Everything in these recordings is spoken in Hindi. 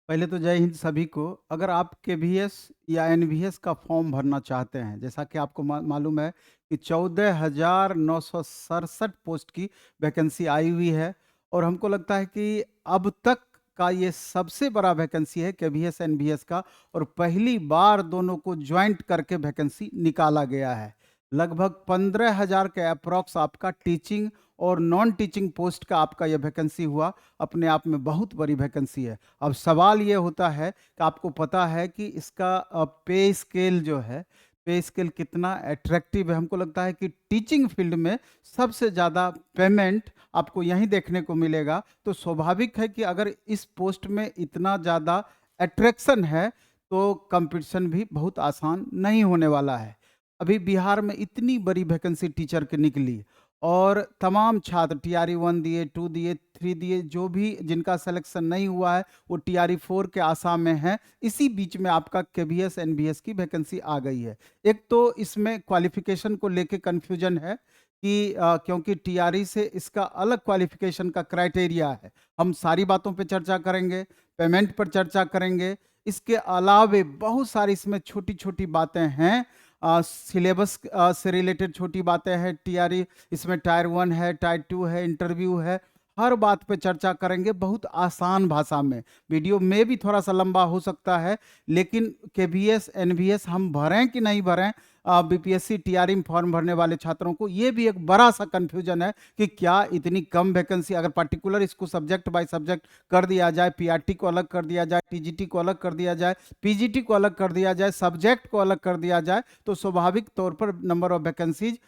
पहले तो जय हिंद सभी को। अगर आप केवीएस या एनवीएस का फॉर्म भरना चाहते हैं, जैसा कि आपको मालूम है कि 14,967 पोस्ट की वैकेंसी आई हुई है और हमको लगता है कि अब तक का ये सबसे बड़ा वैकेंसी है केवीएस एनवीएस का। और पहली बार दोनों को ज्वाइंट करके वैकेंसी निकाला गया है। लगभग 15,000 के अप्रॉक्स आपका टीचिंग और नॉन टीचिंग पोस्ट का आपका यह वैकेंसी हुआ। अपने आप में बहुत बड़ी वैकेंसी है। अब सवाल ये होता है कि आपको पता है कि इसका पे स्केल जो है, पे स्केल कितना अट्रैक्टिव है। हमको लगता है कि टीचिंग फील्ड में सबसे ज़्यादा पेमेंट आपको यहीं देखने को मिलेगा। तो स्वाभाविक है कि अगर इस पोस्ट में इतना ज़्यादा अट्रैक्शन है तो कंपटीशन भी बहुत आसान नहीं होने वाला है। अभी बिहार में इतनी बड़ी वैकेंसी टीचर की निकली और तमाम छात्र टीआरई 1 दिए, 2 दिए, 3 दिए, जो भी जिनका सिलेक्शन नहीं हुआ है वो टीआरई 4 के आशा में है। इसी बीच में आपका केवीएस एनवीएस की वैकेंसी आ गई है। एक तो इसमें क्वालिफिकेशन को लेके कन्फ्यूजन है कि क्योंकि टीआरई से इसका अलग क्वालिफिकेशन का क्राइटेरिया है। हम सारी बातों पे चर्चा करेंगे, पेमेंट पर चर्चा करेंगे। इसके अलावे बहुत सारी इसमें छोटी-छोटी बातें हैं। सिलेबस से रिलेटेड छोटी बातें हैं। टीआरई इसमें टायर 1 है, टायर 2 है, इंटरव्यू है। हर बात पे चर्चा करेंगे बहुत आसान भाषा में। वीडियो में भी थोड़ा सा लंबा हो सकता है, लेकिन केवीएस एनवीएस हम भरें कि नहीं भरें, बीपीएससी टीआरई में फॉर्म भरने वाले छात्रों को ये भी एक बड़ा सा कन्फ्यूजन है कि क्या इतनी कम वैकेंसी, अगर पर्टिकुलर इसको सब्जेक्ट बाय सब्जेक्ट कर दिया जाए, पीआरटी को अलग कर दिया जाए, टीजीटी को अलग कर दिया जाए, पीजीटी को अलग कर दिया जाए, सब्जेक्ट को अलग कर दिया जाए, तो स्वाभाविक तौर पर नंबर ऑफ वैकेंसीज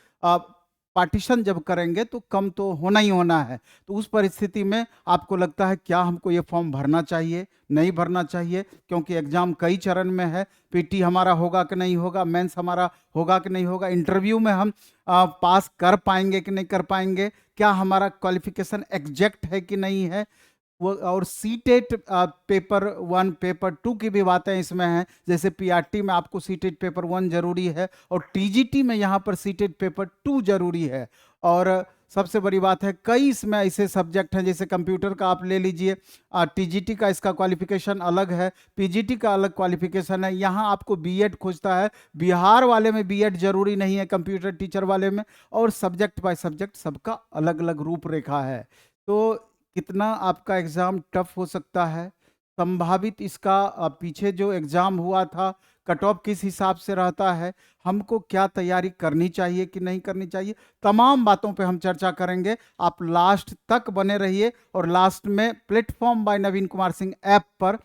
पार्टीशन जब करेंगे तो कम तो होना ही होना है। तो उस परिस्थिति में आपको लगता है क्या हमको ये फॉर्म भरना चाहिए, नहीं भरना चाहिए? क्योंकि एग्जाम कई चरण में है। पीटी हमारा होगा कि नहीं होगा, मेंस हमारा होगा कि नहीं होगा, इंटरव्यू में हम पास कर पाएंगे कि नहीं कर पाएंगे, क्या हमारा क्वालिफिकेशन एग्जैक्ट है कि नहीं है, वो और सीटेट पेपर 1 पेपर 2 की भी बातें इसमें हैं। जैसे पीआरटी में आपको सीटेट पेपर 1 जरूरी है और टीजीटी में यहाँ पर सीटेट पेपर 2 जरूरी है। और सबसे बड़ी बात है, कई इसमें ऐसे सब्जेक्ट हैं, जैसे कंप्यूटर का आप ले लीजिए, टीजीटी का इसका क्वालिफिकेशन अलग है, पीजीटी का अलग क्वालिफिकेशन है। यहाँ आपको बीएड खोजता है। बिहार वाले में बीएड जरूरी नहीं है, कंप्यूटर टीचर वाले में। और सब्जेक्ट बाय सब्जेक्ट सबका अलग अलग रूपरेखा है। तो कितना आपका एग्ज़ाम टफ हो सकता है, संभावित इसका पीछे जो एग्ज़ाम हुआ था, कट ऑफ किस हिसाब से रहता है, हमको क्या तैयारी करनी चाहिए कि नहीं करनी चाहिए, तमाम बातों पे हम चर्चा करेंगे। आप लास्ट तक बने रहिए। और लास्ट में प्लेटफॉर्म बाय नवीन कुमार सिंह ऐप पर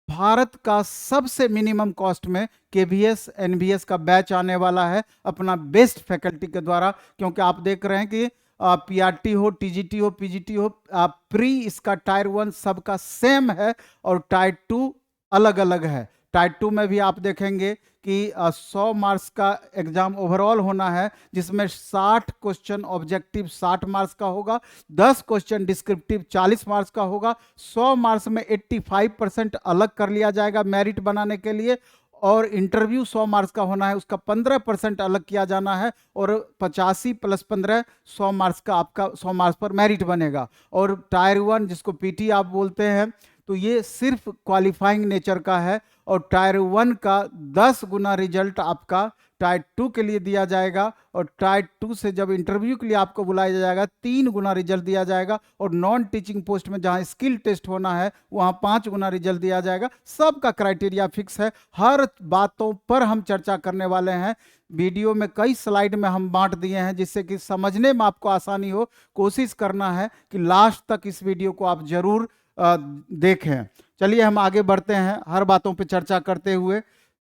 भारत का सबसे मिनिमम कॉस्ट में केवीएस एनवीएस का बैच आने वाला है अपना बेस्ट फैकल्टी के द्वारा। क्योंकि आप देख रहे हैं कि पीआरटी हो, टीजीटी हो, पीजीटी हो, प्री इसका टायर 1 सबका सेम है और टायर 2 अलग अलग है। टायर 2 में भी आप देखेंगे कि 100 मार्क्स का एग्जाम ओवरऑल होना है, जिसमें 60 क्वेश्चन ऑब्जेक्टिव 60 मार्क्स का होगा, 10 क्वेश्चन डिस्क्रिप्टिव 40 मार्क्स का होगा। 100 मार्क्स में 85% अलग कर लिया जाएगा मेरिट बनाने के लिए। और इंटरव्यू 100 मार्क्स का होना है, उसका 15% अलग किया जाना है। और 85 + 15 100 मार्क्स का आपका 100 मार्क्स पर मेरिट बनेगा। और टायर 1 जिसको पीटी आप बोलते हैं, तो ये सिर्फ क्वालिफाइंग नेचर का है। और टायर 1 का 10 गुना रिजल्ट आपका टायर 2 के लिए दिया जाएगा। और टायर 2 से जब इंटरव्यू के लिए आपको बुलाया जाएगा, 3 गुना रिजल्ट दिया जाएगा। और नॉन टीचिंग पोस्ट में जहां स्किल टेस्ट होना है, वहां 5 गुना रिजल्ट दिया जाएगा। सबका क्राइटेरिया फिक्स है। हर बातों पर हम चर्चा करने वाले हैं। वीडियो में कई स्लाइड में हम बांट दिए हैं, जिससे कि समझने में आपको आसानी हो। कोशिश करना है कि लास्ट तक इस वीडियो को आप जरूर देखें। चलिए हम आगे बढ़ते हैं हर बातों पे चर्चा करते हुए।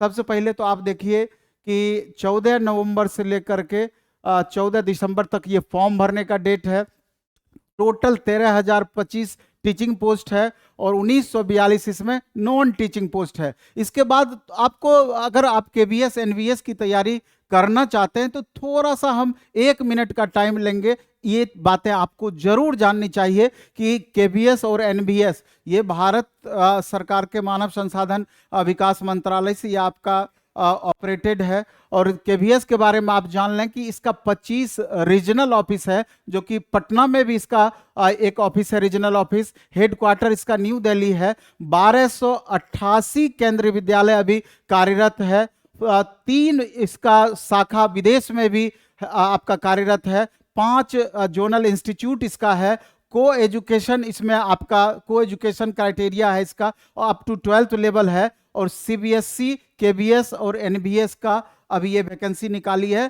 सबसे पहले तो आप देखिए कि 14 नवंबर से लेकर के 14 दिसंबर तक ये फॉर्म भरने का डेट है। टोटल 13,025 टीचिंग पोस्ट है और 1942 इसमें नॉन टीचिंग पोस्ट है। इसके बाद आपको, अगर आप केवीएस एनवीएस की तैयारी करना चाहते हैं, तो थोड़ा सा हम 1 मिनट का टाइम लेंगे। ये बातें आपको जरूर जाननी चाहिए कि केवीएस और एनवीएस ये भारत सरकार के मानव संसाधन विकास मंत्रालय से, ये आपका ऑपरेटेड है। और केवीएस के बारे में आप जान लें कि इसका 25 रीजनल ऑफिस है, जो कि पटना में भी इसका एक ऑफिस है, रीजनल ऑफिस। हेडक्वार्टर इसका न्यू दिल्ली है। 1288 केंद्रीय विद्यालय अभी कार्यरत है। 3 इसका शाखा विदेश में भी आपका कार्यरत है। 5 जोनल इंस्टीट्यूट इसका है। को एजुकेशन इसमें आपका को एजुकेशन क्राइटेरिया है इसका, अप टू 12th लेवल है। और सीबीएसई, केबीएस और एनबीएस का अभी ये वैकेंसी निकाली है।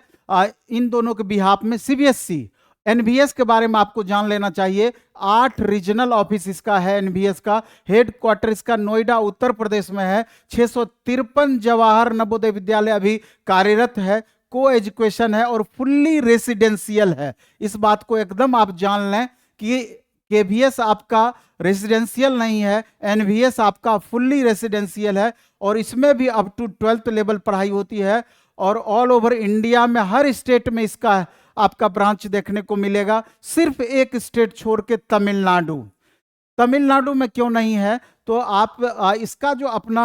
इन दोनों के बिहाफ में सीबीएसई, एनबीएस के बारे में आपको जान लेना चाहिए। 8 रीजनल ऑफिस इसका है एनबीएस का। हेडक्वार्टर इसका नोएडा उत्तर प्रदेश में है। 653 जवाहर नवोदय विद्यालय अभी कार्यरत है। को एजुकेशन है और फुल्ली रेसिडेंशियल है। इस बात को एकदम आप जान लें कि केवीएस आपका रेसिडेंशियल नहीं है, एनवीएस आपका फुल्ली रेसिडेंशियल है। और इसमें भी अप टू 12th लेवल पढ़ाई होती है। और ऑल ओवर इंडिया में हर स्टेट में इसका आपका ब्रांच देखने को मिलेगा। सिर्फ एक स्टेट छोड़ के तमिलनाडु। तमिलनाडु में क्यों नहीं है? तो आप इसका जो अपना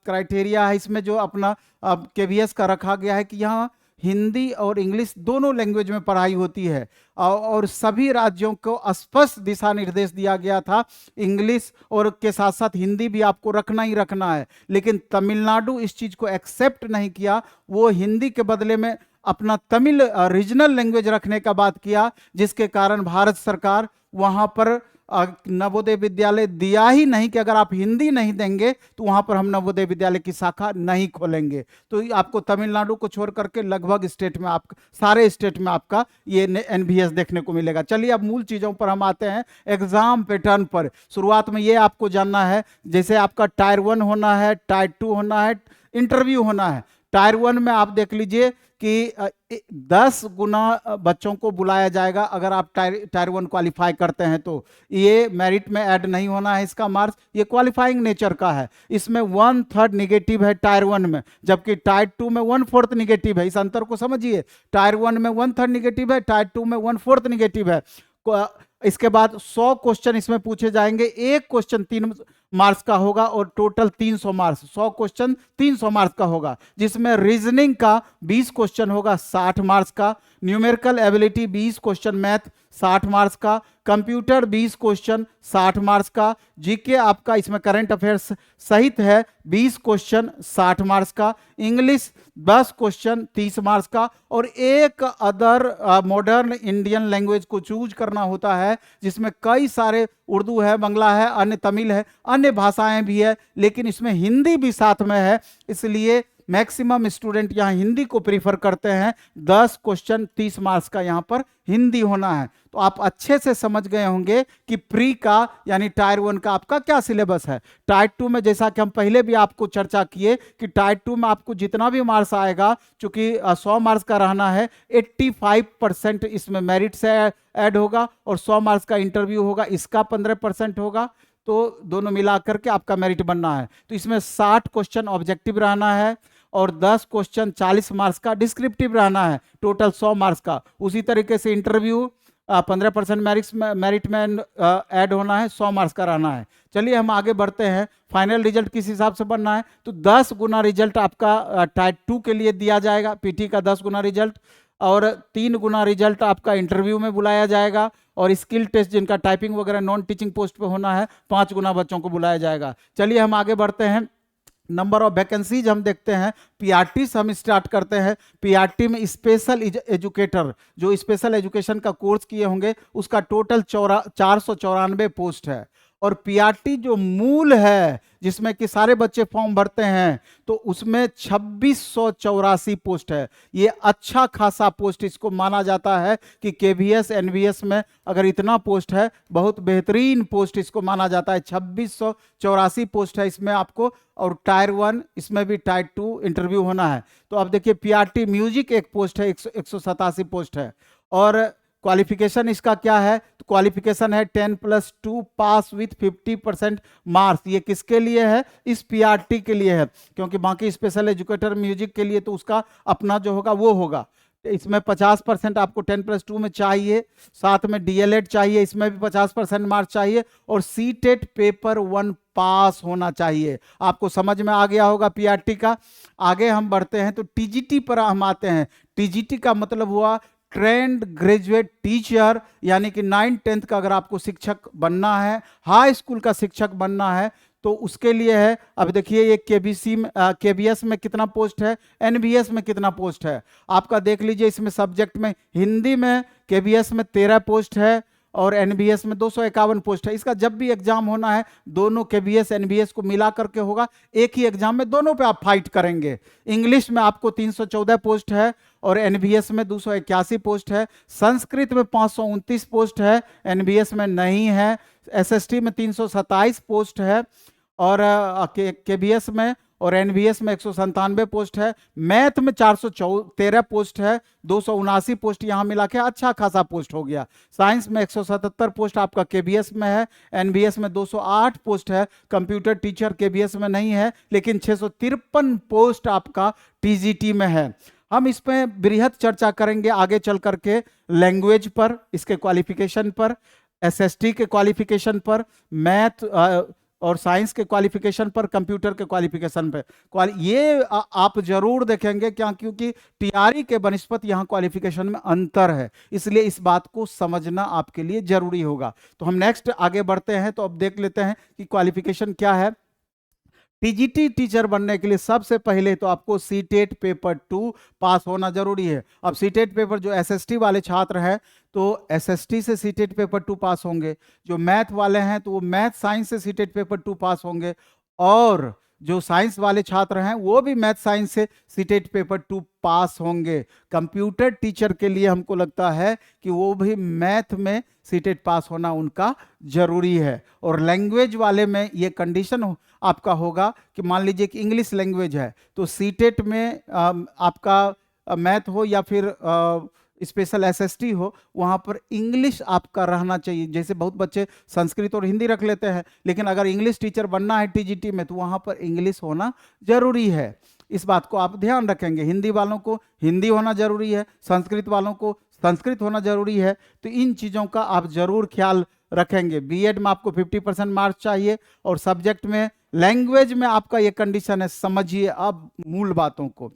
क्राइटेरिया है, इसमें जो अपना केवीएस का रखा गया है कि यहाँ हिंदी और इंग्लिश दोनों लैंग्वेज में पढ़ाई होती है। और सभी राज्यों को स्पष्ट दिशा निर्देश दिया गया था, इंग्लिश और के साथ साथ हिंदी भी आपको रखना ही रखना है। लेकिन तमिलनाडु इस चीज़ को एक्सेप्ट नहीं किया। वो हिंदी के बदले में अपना तमिल रीजनल लैंग्वेज रखने का बात किया, जिसके कारण भारत सरकार वहाँ पर नवोदय विद्यालय दिया ही नहीं कि अगर आप हिंदी नहीं देंगे तो वहां पर हम नवोदय विद्यालय की शाखा नहीं खोलेंगे। तो आपको तमिलनाडु को छोड़ करके लगभग स्टेट में, आप सारे स्टेट में आपका ये एनवीएस देखने को मिलेगा। चलिए अब मूल चीज़ों पर हम आते हैं, एग्जाम पैटर्न पर। शुरुआत में ये आपको जानना है, जैसे आपका टायर 1 होना है, टायर 2 होना है, इंटरव्यू होना है। टायर 1 में आप देख लीजिए कि 10 गुना बच्चों को बुलाया जाएगा अगर आप टायर 1 क्वालिफाई करते हैं तो। ये मेरिट में ऐड नहीं होना है इसका मार्क्स, ये क्वालिफाइंग नेचर का है। इसमें 1/3 निगेटिव है टायर 1 में, जबकि टायर 2 में 1/4 निगेटिव है। इस अंतर को समझिए, टायर 1 में 1/3 निगेटिव है, टायर 2 में 1/4 निगेटिव है। इसके बाद 100 क्वेश्चन इसमें पूछे जाएंगे। एक क्वेश्चन 3 मार्क्स का होगा और टोटल 300 मार्क्स। 100 क्वेश्चन 300 मार्क्स का होगा, जिसमें रीजनिंग का 20 क्वेश्चन होगा 60 मार्क्स का, numerical ability 20 question, math 60 marks का, कंप्यूटर 20 क्वेश्चन 60 मार्क्स का, जीके आपका इसमें करंट अफेयर्स सहित है 20 क्वेश्चन 60 मार्क्स का, इंग्लिश 10 क्वेश्चन 30 मार्क्स का, और एक अदर मॉडर्न इंडियन लैंग्वेज को चूज करना होता है, जिसमें कई सारे उर्दू है, बांग्ला है, अन्य तमिल है, अन्य भाषाएं भी है, लेकिन इसमें हिंदी भी साथ में है। इसलिए मैक्सिमम स्टूडेंट यहाँ हिंदी को प्रीफर करते हैं। 10 क्वेश्चन 30 मार्क्स का यहाँ पर हिंदी होना है। तो आप अच्छे से समझ गए होंगे कि प्री का यानी टायर 1 का आपका क्या सिलेबस है। टायर 2 में जैसा कि हम पहले भी आपको चर्चा किए कि टायर 2 में आपको जितना भी मार्क्स आएगा, चूंकि 100 मार्क्स का रहना है, 85% इसमें मेरिट से ऐड होगा और 100 मार्क्स का इंटरव्यू होगा, इसका 15% होगा। तो दोनों मिला करके आपका मेरिट बनना है। तो इसमें 60 क्वेश्चन ऑब्जेक्टिव रहना है और 10 क्वेश्चन 40 मार्क्स का डिस्क्रिप्टिव रहना है, टोटल 100 मार्क्स का। उसी तरीके से इंटरव्यू 15% मेरिट में ऐड होना है, 100 मार्क्स का रहना है। चलिए हम आगे बढ़ते हैं। फाइनल रिजल्ट किस हिसाब से बनना है? तो 10 गुना रिजल्ट आपका टायर 2 के लिए दिया जाएगा, पीटी का 10 गुना रिजल्ट, और 3 गुना रिजल्ट आपका इंटरव्यू में बुलाया जाएगा, और स्किल टेस्ट जिनका टाइपिंग वगैरह नॉन टीचिंग पोस्ट पे होना है 5 गुना बच्चों को बुलाया जाएगा। चलिए हम आगे बढ़ते हैं। नंबर ऑफ वैकेंसीज हम देखते हैं। पीआरटी से हम स्टार्ट करते हैं। पीआरटी में स्पेशल एजुकेटर, जो स्पेशल एजुकेशन का कोर्स किए होंगे, उसका टोटल 494 पोस्ट है। और पीआरटी जो मूल है, जिसमें कि सारे बच्चे फॉर्म भरते हैं, तो उसमें 2684 पोस्ट है। ये अच्छा खासा पोस्ट इसको माना जाता है कि केवीएस एनवीएस में अगर इतना पोस्ट है, बहुत बेहतरीन पोस्ट इसको माना जाता है। 2684 पोस्ट है इसमें आपको, और टायर 1, इसमें भी टायर 2 इंटरव्यू होना है। तो अब देखिए, पीआरटी म्यूजिक एक पोस्ट है, 187 पोस्ट है। और क्वालिफिकेशन इसका क्या है? तो क्वालिफिकेशन है 10+2 पास विथ 50% मार्क्स। ये किसके लिए है? इस पीआरटी के लिए है, क्योंकि बाकी स्पेशल एजुकेटर म्यूजिक के लिए तो उसका अपना जो होगा वो होगा। इसमें 50% आपको 10+2 में चाहिए, साथ में डीएलएड चाहिए, इसमें भी 50% मार्क्स चाहिए, और सीटेट पेपर 1 पास होना चाहिए। आपको समझ में आ गया होगा पीआरटी का। आगे हम बढ़ते हैं तो टीजीटी पर हम आते हैं। टीजीटी का मतलब हुआ ट्रेंड ग्रेजुएट टीचर, यानी कि 9th-10th का अगर आपको शिक्षक बनना है, हाई स्कूल का शिक्षक बनना है, तो उसके लिए है। अब देखिए ये केबीसी में केबीएस में कितना पोस्ट है, एनबीएस में कितना पोस्ट है, आपका देख लीजिए। इसमें सब्जेक्ट में हिंदी में केबीएस में 13 पोस्ट है और एनबीएस में 251 पोस्ट है। इसका जब भी एग्जाम होना है, दोनों केबीएस एनबीएस को मिला करके होगा, एक ही एग्जाम में दोनों पे आप फाइट करेंगे। इंग्लिश में आपको 314 पोस्ट है और एनबीएस में 281 पोस्ट है। संस्कृत में 529 पोस्ट है, एनबीएस में नहीं है। एसएसटी में 327 पोस्ट है और केबीएस में और एनबीएस में 197 पोस्ट है। मैथ में 413 पोस्ट है, 279 पोस्ट यहाँ मिला के अच्छा खासा पोस्ट हो गया। साइंस में 177 पोस्ट आपका केबीएस में है, एनबीएस में 208 पोस्ट है। कंप्यूटर टीचर केबीएस में नहीं है, लेकिन 653 पोस्ट आपका टीजीटी में है। हम इस पे बृहद चर्चा करेंगे आगे चल करके, लैंग्वेज पर, इसके क्वालिफिकेशन पर, एसएसटी के क्वालिफिकेशन पर, मैथ और साइंस के क्वालिफिकेशन पर, कंप्यूटर के क्वालिफिकेशन पर। ये आप जरूर देखेंगे क्या, क्योंकि टीआरई के बनस्पत यहाँ क्वालिफिकेशन में अंतर है, इसलिए इस बात को समझना आपके लिए जरूरी होगा। तो हम नेक्स्ट आगे बढ़ते हैं, तो अब देख लेते हैं कि क्वालिफिकेशन क्या है। टीजीटी टीचर बनने के लिए सबसे पहले तो आपको सीटेट पेपर 2 पास होना जरूरी है। अब सीटेट पेपर जो एसएसटी वाले छात्र हैं तो एसएसटी से सीटेट पेपर 2 पास होंगे, जो मैथ वाले हैं तो वो मैथ साइंस से सीटेट पेपर 2 पास होंगे, और जो साइंस वाले छात्र हैं वो भी मैथ साइंस से सीटेट पेपर 2 पास होंगे। कंप्यूटर टीचर के लिए हमको लगता है कि वो भी मैथ में सीटेट पास होना उनका जरूरी है। और लैंग्वेज वाले में ये कंडीशन आपका होगा कि मान लीजिए कि इंग्लिश लैंग्वेज है तो सीटेट में आपका मैथ हो या फिर स्पेशल एसएसटी हो, वहाँ पर इंग्लिश आपका रहना चाहिए। जैसे बहुत बच्चे संस्कृत और हिंदी रख लेते हैं, लेकिन अगर इंग्लिश टीचर बनना है टीजीटी में तो वहाँ पर इंग्लिश होना जरूरी है। इस बात को आप ध्यान रखेंगे। हिंदी वालों को हिंदी होना जरूरी है, संस्कृत वालों को संस्कृत होना जरूरी है। तो इन चीज़ों का आप जरूर ख्याल रखेंगे। बीएड में आपको 50% मार्क्स चाहिए और सब्जेक्ट में लैंग्वेज में आपका ये कंडीशन है। समझिए अब मूल बातों को।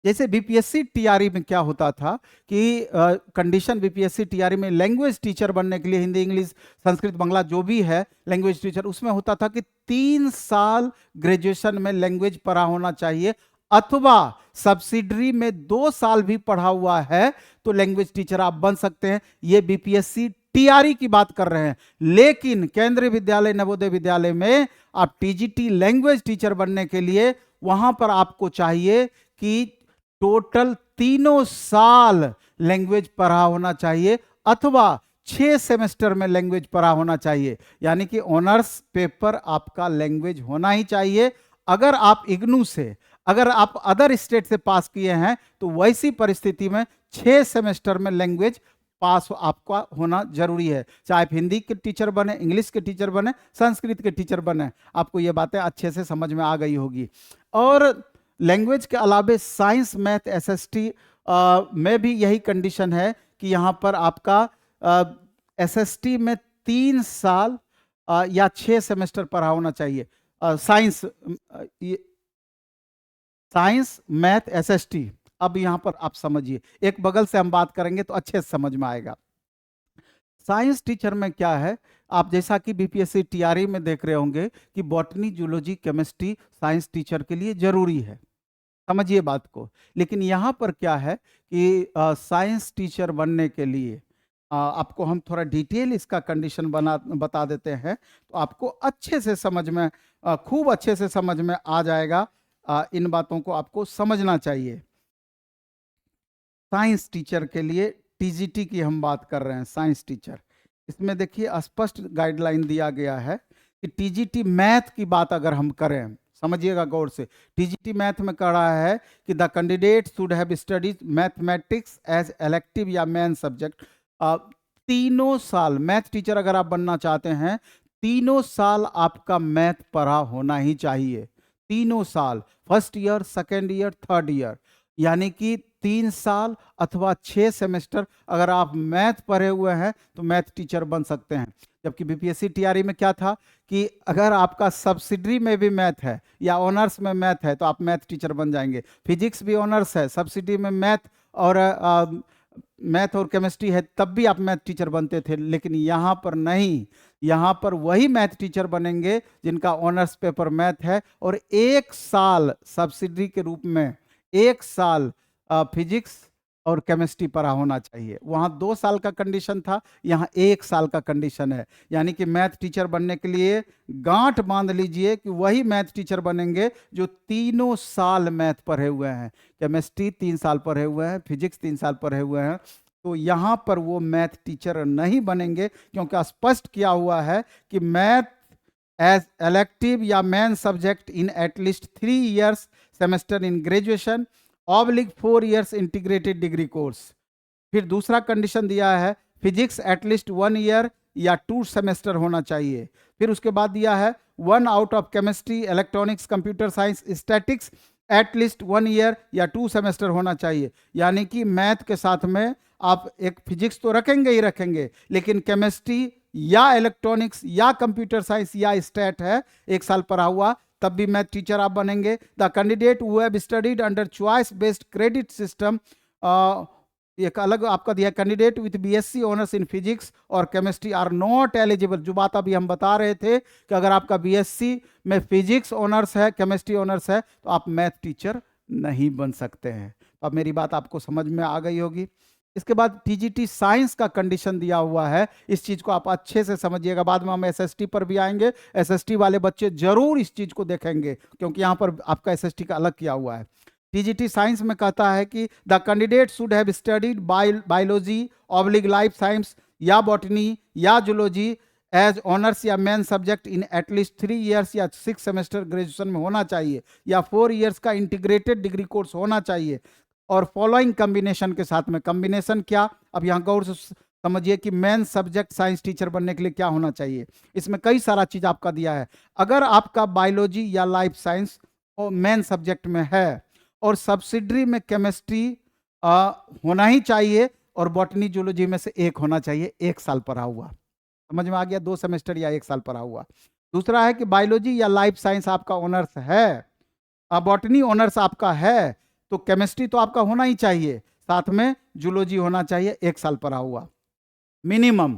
जैसे बीपीएससी टीआरई में क्या होता था कि कंडीशन बीपीएससी टीआरई में लैंग्वेज टीचर बनने के लिए, हिंदी इंग्लिश संस्कृत बांग्ला जो भी है लैंग्वेज टीचर, उसमें होता था कि 3 साल ग्रेजुएशन में लैंग्वेज पढ़ा होना चाहिए, अथवा सब्सिडरी में 2 साल भी पढ़ा हुआ है तो लैंग्वेज टीचर आप बन सकते हैं। ये बीपीएससी टीआरई की बात कर रहे हैं। लेकिन केंद्रीय विद्यालय नवोदय विद्यालय में आप टीजीटी लैंग्वेज टीचर बनने के लिए वहां पर आपको चाहिए कि टोटल 3 साल लैंग्वेज पढ़ा होना चाहिए, अथवा 6 सेमेस्टर में लैंग्वेज पढ़ा होना चाहिए। यानी कि ऑनर्स पेपर आपका लैंग्वेज होना ही चाहिए। अगर आप इग्नू से, अगर आप अदर स्टेट से पास किए हैं तो वैसी परिस्थिति में 6 सेमेस्टर में लैंग्वेज पास आपका होना जरूरी है। चाहे आप हिंदी के टीचर बने, इंग्लिश के टीचर बने, संस्कृत के टीचर बने, आपको ये बातें अच्छे से समझ में आ गई होगी। और लैंग्वेज के अलावे साइंस मैथ एसएसटी में भी यही कंडीशन है कि यहाँ पर आपका एसएसटी में 3 साल या 6 सेमेस्टर पढ़ा होना चाहिए। Science math SST. अब यहाँ पर आप समझिए, एक बगल से हम बात करेंगे तो अच्छे से समझ में आएगा। साइंस टीचर में क्या है, आप जैसा कि बीपीएससी टीआरई में देख रहे होंगे कि botany zoology chemistry science teacher के लिए जरूरी है, समझिए बात को। लेकिन यहाँ पर क्या है कि साइंस टीचर बनने के लिए आपको हम थोड़ा डिटेल इसका कंडीशन बता देते हैं, तो आपको अच्छे से समझ में खूब अच्छे से समझ में आ जाएगा। इन बातों को आपको समझना चाहिए। साइंस टीचर के लिए टीजीटी की हम बात कर रहे हैं। साइंस टीचर, इसमें देखिए स्पष्ट गाइडलाइन दिया गया है कि टीजीटी मैथ की बात अगर हम करें, समझिएगा गौर से, टीजीटी मैथ में कह रहा है कि the candidate should have studies mathematics as elective या मेन सब्जेक्ट। 3 साल मैथ टीचर अगर आप बनना चाहते हैं, 3 साल आपका मैथ पढ़ा होना ही चाहिए। 3 साल, first year, second year, third year. यानी कि 3 साल अथवा 6 सेमेस्टर अगर आप मैथ पढ़े हुए हैं तो मैथ टीचर बन सकते हैं। जबकि बीपीएससी टीआरई में क्या था कि अगर आपका सब्सिडरी में भी मैथ है या ऑनर्स में मैथ है तो आप मैथ टीचर बन जाएंगे। फिजिक्स भी ऑनर्स है, सब्सिडरी में मैथ और केमिस्ट्री है, तब भी आप मैथ टीचर बनते थे। लेकिन यहाँ पर नहीं, यहाँ पर वही मैथ टीचर बनेंगे जिनका ऑनर्स पेपर मैथ है और 1 साल सब्सिडरी के रूप में 1 साल फिजिक्स और केमिस्ट्री पढ़ा होना चाहिए। वहाँ 2 साल का कंडीशन था, यहाँ 1 साल का कंडीशन है। यानी कि मैथ टीचर बनने के लिए गांठ बांध लीजिए कि वही मैथ टीचर बनेंगे जो तीनों साल मैथ पढ़े हुए हैं। केमिस्ट्री 3 साल पढ़े हुए हैं, फिजिक्स 3 साल पढ़े हुए हैं। तो यहाँ पर वो मैथ टीचर नहीं बनेंगे, क्योंकि स्पष्ट किया हुआ है कि मैथ एज इलेक्टिव या main subject in at least 3 years semester in graduation oblique 4 years integrated degree course. फिर दूसरा कंडीशन दिया है फिजिक्स एटलीस्ट 1 year या 2 सेमेस्टर होना चाहिए। फिर उसके बाद दिया है 1 out of chemistry, electronics, computer science, statics at least 1 year या 2 सेमेस्टर होना चाहिए। यानी कि मैथ के साथ में आप एक फिजिक्स तो रखेंगे ही रखेंगे, लेकिन केमिस्ट्री या इलेक्ट्रॉनिक्स या कंप्यूटर साइंस या स्टैट है 1 साल पढ़ा हुआ, तब भी मैथ टीचर आप बनेंगे। The candidate who have studied under choice based credit system, एक अलग आपका दिया, candidate with BSc honours in physics और केमिस्ट्री आर नॉट एलिजिबल। जो बात अभी हम बता रहे थे कि अगर आपका बीएससी में फिजिक्स ऑनर्स है, केमिस्ट्री ऑनर्स है, तो आप मैथ टीचर नहीं बन सकते हैं। तो अब मेरी बात आपको समझ में आ गई होगी। इसके बाद टीजीटी साइंस का कंडीशन दिया हुआ है, इस चीज को आप अच्छे से समझिएगा। बाद में हम एसएसटी पर भी आएंगे, एसएसटी वाले बच्चे जरूर इस चीज को देखेंगे, क्योंकि यहां पर आपका एसएसटी का अलग किया हुआ है। टीजीटी साइंस में कहता है कि the candidate should have studied biology oblique life science या बॉटनी या जूलॉजी एज ऑनर्स या main subject in at least 3 years या 6 सेमेस्टर ग्रेजुएशन में होना चाहिए, या 4 years का इंटीग्रेटेड डिग्री कोर्स होना चाहिए। और फॉलोइंग कॉम्बिनेशन के साथ में, कॉम्बिनेशन क्या, अब यहाँ गौर से समझिए कि मेन सब्जेक्ट साइंस टीचर बनने के लिए क्या होना चाहिए। इसमें कई सारा चीज आपका दिया है। अगर आपका बायोलॉजी या लाइफ साइंस मेन सब्जेक्ट में है और सब्सिडरी में केमिस्ट्री होना ही चाहिए और बॉटनी जूलॉजी में से एक होना चाहिए, 1 साल पढ़ा हुआ। समझ में आ गया, 2 सेमेस्टर या 1 साल पढ़ा हुआ। दूसरा है कि बायोलॉजी या लाइफ साइंस आपका ऑनर्स है, बॉटनी ऑनर्स आपका है, तो केमिस्ट्री तो आपका होना ही चाहिए, साथ में जूलॉजी होना चाहिए, 1 साल पढ़ा हुआ मिनिमम।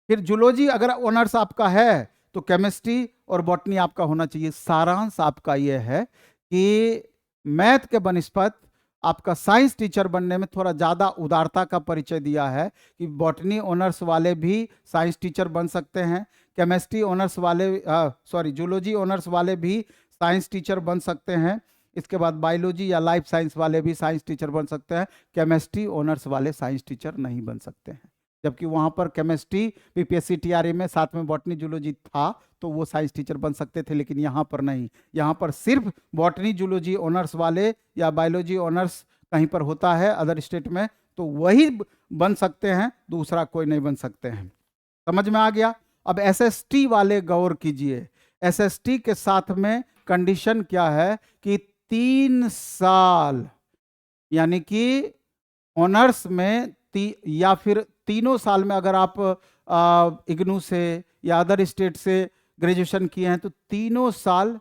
फिर जूलॉजी अगर ऑनर्स आपका है तो केमिस्ट्री और बॉटनी आपका होना चाहिए। सारांश आपका यह है कि मैथ के बनिस्पत आपका साइंस टीचर बनने में थोड़ा ज़्यादा उदारता का परिचय दिया है कि बॉटनी ऑनर्स वाले भी साइंस टीचर बन सकते हैं, केमिस्ट्री ऑनर्स वाले जूलॉजी ऑनर्स वाले भी साइंस टीचर बन सकते हैं। इसके बाद बायोलॉजी या लाइफ साइंस वाले भी साइंस टीचर बन सकते हैं, केमिस्ट्री ऑनर्स वाले साइंस टीचर नहीं बन सकते हैं। जबकि वहाँ पर केमिस्ट्री बीपीएससी टीआरई में साथ में बॉटनी जूलॉजी था तो वो साइंस टीचर बन सकते थे, लेकिन यहाँ पर नहीं। यहाँ पर सिर्फ बॉटनी जूलॉजी ऑनर्स वाले या बायोलॉजी ऑनर्स कहीं पर होता है अदर स्टेट में तो वही बन सकते हैं, दूसरा कोई नहीं बन सकते हैं। समझ में आ गया। अब एसएसटी वाले गौर कीजिए, एसएसटी के साथ में कंडीशन क्या है कि 3 साल, यानी कि ऑनर्स में या फिर तीनों साल में अगर आप इग्नू से या अदर स्टेट से ग्रेजुएशन किए हैं तो तीनों साल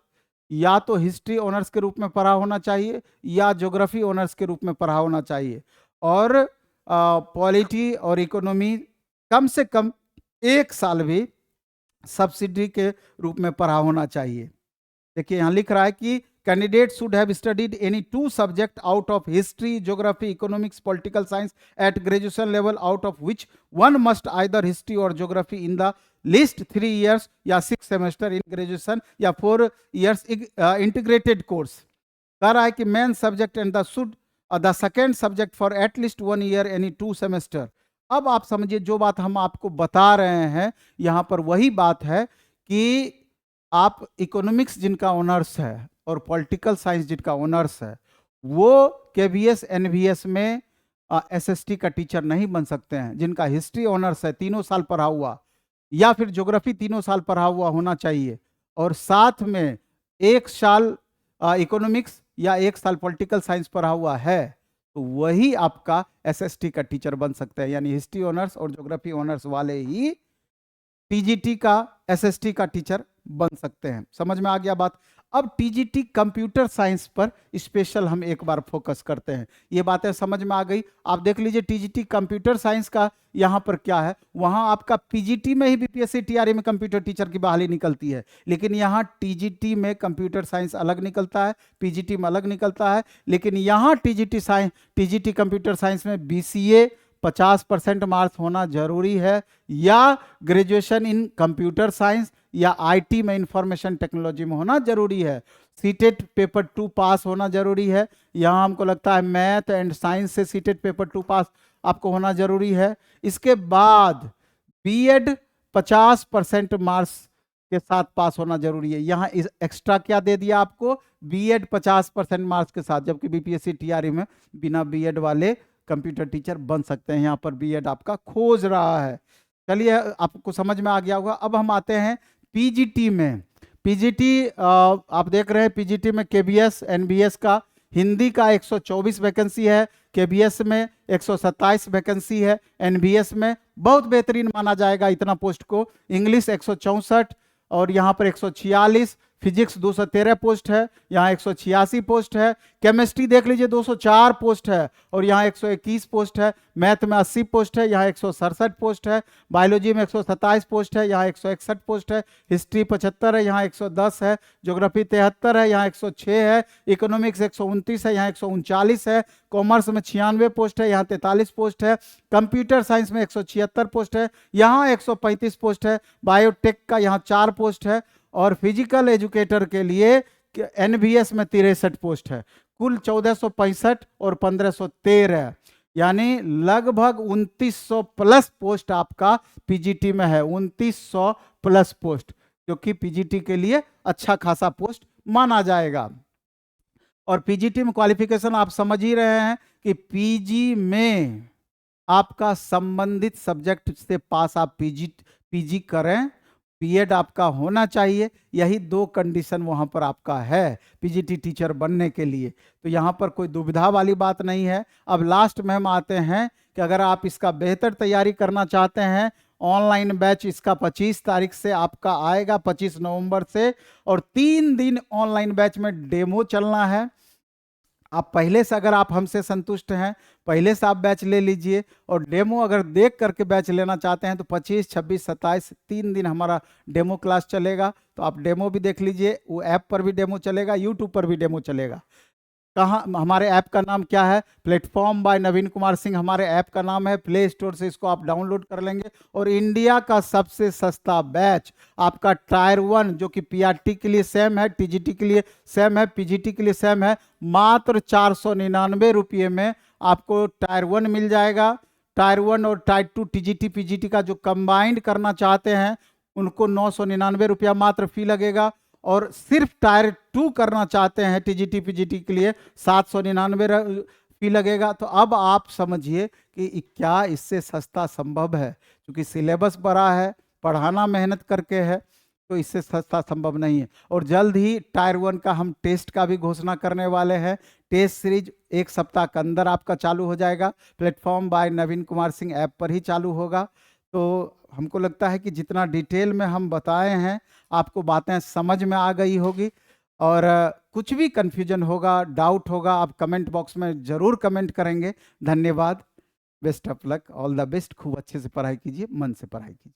या तो हिस्ट्री ऑनर्स के रूप में पढ़ा होना चाहिए या ज्योग्राफी ऑनर्स के रूप में पढ़ा होना चाहिए, और पॉलिटी और इकोनॉमी कम से कम 1 साल भी सब्सिडी के रूप में पढ़ा होना चाहिए। देखिए यहाँ लिख रहा है कि candidate should have studied any 2 subject out of history, geography, economics, political science at graduation level, out of which one must either history और geography in the list 3 years या 6 सेमेस्टर इन ग्रेजुएशन या 4 years इंटीग्रेटेड कोर्स। कह रहा है कि main subject and the second subject for at least 1 year any 2 semester. अब आप समझिए जो बात हम आपको बता रहे हैं यहाँ पर वही बात है कि आप इकोनॉमिक्स जिनका ऑनर्स है और पॉलिटिकल साइंस जिनका ऑनर्स है वो केवीएस एनवीएस में एसएसटी का टीचर नहीं बन सकते हैं। जिनका हिस्ट्री ऑनर्स है, 3 साल पढ़ा हुआ, या फिर ज्योग्राफी 3 साल पढ़ा हुआ होना चाहिए, और साथ में 1 साल इकोनॉमिक्स या 1 साल पॉलिटिकल साइंस पढ़ा हुआ है तो वही आपका एसएसटी का टीचर बन सकते हैं, यानी हिस्ट्री ऑनर्स और ज्योग्राफी ऑनर्स वाले ही टीजीटी का एसएसटी का टीचर बन सकते हैं। समझ में आ गया बात। अब टीजीटी कंप्यूटर साइंस पर स्पेशल हम एक बार फोकस करते हैं। ये बातें समझ में आ गई। आप देख लीजिए टीजीटी कंप्यूटर साइंस का यहाँ पर क्या है, वहां आपका पीजीटी में ही बीपीएससी टीआरई में कंप्यूटर टीचर की बहाली निकलती है, लेकिन यहाँ टीजीटी में कंप्यूटर साइंस अलग निकलता है, पीजीटी में अलग निकलता है। लेकिन यहाँ टीजीटी कंप्यूटर साइंस में बीसीए 50% मार्क्स होना जरूरी है, या ग्रेजुएशन इन कंप्यूटर साइंस या आईटी में इंफॉर्मेशन टेक्नोलॉजी में होना जरूरी है। सीटेट पेपर 2 पास होना जरूरी है। यहाँ हमको लगता है मैथ एंड साइंस से सीटेट पेपर 2 पास आपको होना जरूरी है। इसके बाद बीएड 50% मार्क्स के साथ पास होना जरूरी है। यहाँ इस एक्स्ट्रा क्या दे दिया आपको, बीएड 50% मार्क्स के साथ, जबकि बीपीएससी टीआरई में बिना बीएड वाले कंप्यूटर टीचर बन सकते हैं। यहाँ पर बीएड आपका खोज रहा है। चलिए आपको समझ में आ गया होगा। अब हम आते हैं पीजीटी में। पीजीटी आप देख रहे हैं, पीजीटी में केबीएस एनबीएस का हिंदी का 124 वैकेंसी है, केबीएस में 127 वैकेंसी है, एनबीएस में बहुत बेहतरीन माना जाएगा इतना पोस्ट को। इंग्लिश 164 और यहाँ पर 146, फिजिक्स 213 पोस्ट है, यहाँ 186 पोस्ट है। केमिस्ट्री देख लीजिए 204 पोस्ट है और यहाँ 121 पोस्ट है। मैथ में 80 पोस्ट है, यहाँ 167 पोस्ट है। बायोलॉजी में 127 पोस्ट है, यहाँ 161 पोस्ट है। हिस्ट्री 75 है, यहाँ 110 है। ज्योग्राफी 73 है, यहाँ 106 है। इकोनॉमिक्स 129 है, यहाँ 139 है। कॉमर्स में 96 पोस्ट है, यहाँ 43 पोस्ट है। कंप्यूटर साइंस में 176 पोस्ट है, यहाँ 135 पोस्ट है। बायोटेक का यहाँ 4 पोस्ट है और फिजिकल एजुकेटर के लिए एनबीएस में 63 पोस्ट है। कुल 1465 और 1513, यानी लगभग 2900 प्लस पोस्ट आपका पीजीटी में है। 2900 प्लस पोस्ट, जो कि पीजीटी के लिए अच्छा खासा पोस्ट माना जाएगा। और पीजीटी में क्वालिफिकेशन आप समझ ही रहे हैं कि पीजी में आपका संबंधित सब्जेक्ट से पास आप पीजी करें, बीएड आपका होना चाहिए। यही 2 कंडीशन वहां पर आपका है पीजीटी टीचर बनने के लिए। तो यहां पर कोई दुविधा वाली बात नहीं है। अब लास्ट में हम आते हैं कि अगर आप इसका बेहतर तैयारी करना चाहते हैं, ऑनलाइन बैच इसका 25 तारीख से आपका आएगा, 25 नवंबर से, और 3 दिन ऑनलाइन बैच में डेमो चलना है। आप पहले से, अगर आप हमसे संतुष्ट हैं, पहले से आप बैच ले लीजिए, और डेमो अगर देख करके बैच लेना चाहते हैं तो 25, 26, 27 3 दिन हमारा डेमो क्लास चलेगा। तो आप डेमो भी देख लीजिए। वो ऐप पर भी डेमो चलेगा, यूट्यूब पर भी डेमो चलेगा। कहाँ, हमारे ऐप का नाम क्या है, प्लेटफॉर्म बाय नवीन कुमार सिंह हमारे ऐप का नाम है। प्ले स्टोर से इसको आप डाउनलोड कर लेंगे। और इंडिया का सबसे सस्ता बैच आपका टायर 1, जो कि पीआरटी के लिए सेम है, टीजीटी के लिए सेम है, पीजीटी के लिए सेम है, मात्र 499 रुपये में आपको टायर 1 मिल जाएगा। टायर 1 और टायर 2 टीजीटी पीजीटी का जो कंबाइंड करना चाहते हैं उनको 999 रुपया मात्र फी लगेगा। और सिर्फ टायर 2 करना चाहते हैं टीजीटी पीजीटी के लिए 799 फी लगेगा। तो अब आप समझिए कि क्या इससे सस्ता संभव है, क्योंकि सिलेबस बड़ा है, पढ़ाना मेहनत करके है, तो इससे सस्ता संभव नहीं है। और जल्द ही टायर 1 का हम टेस्ट का भी घोषणा करने वाले हैं। टेस्ट सीरीज 1 सप्ताह के अंदर आपका चालू हो जाएगा। प्लेटफॉर्म बाय नवीन कुमार सिंह ऐप पर ही चालू होगा। तो हमको लगता है कि जितना डिटेल में हम बताए हैं आपको बातें समझ में आ गई होगी। और कुछ भी कन्फ्यूजन होगा, डाउट होगा, आप कमेंट बॉक्स में ज़रूर कमेंट करेंगे। धन्यवाद। Best of luck, all the best. खूब अच्छे से पढ़ाई कीजिए, मन से पढ़ाई कीजिए।